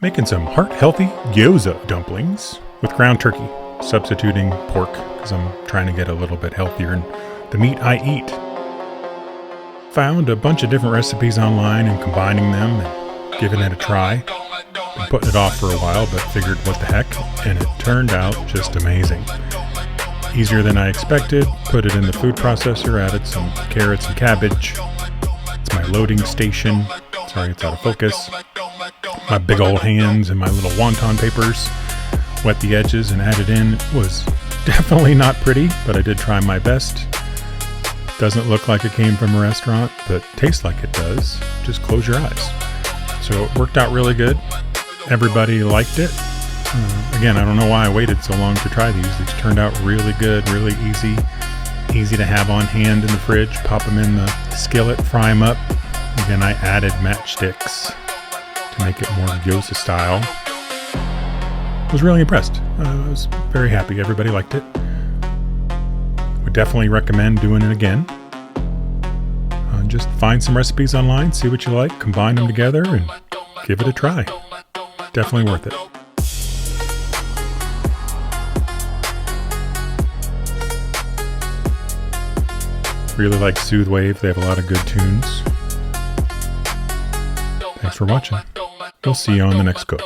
Making some heart-healthy gyoza dumplings with ground turkey, substituting pork because I'm trying to get a little bit healthier in the meat I eat. Found a bunch of different recipes online and combining them and giving it a try. Been putting it off for a while, but figured what the heck, and it turned out just amazing. Easier than I expected. Put it in the food processor, added some carrots and cabbage. It's my loading station. Sorry, it's out of focus. My big old hands and my little wonton papers. Wet the edges and add it in. It was definitely not pretty, but I did try my best. Doesn't look like it came from a restaurant, but tastes like it does. Just close your eyes. So it worked out really good. Everybody liked it. Again, I don't know why I waited so long to try these. These turned out really good, really easy. Easy to have on hand in the fridge. Pop them in the skillet, fry them up. Again, I added matchsticks to make it more gyoza style. I was really impressed. I was very happy. Everybody liked it. Would definitely recommend doing it again. Just find some recipes online, see what you like, combine them together, and give it a try. Definitely worth it. Really like Soothwave. They have a lot of good tunes. Thanks for watching. We'll see you on the next cook.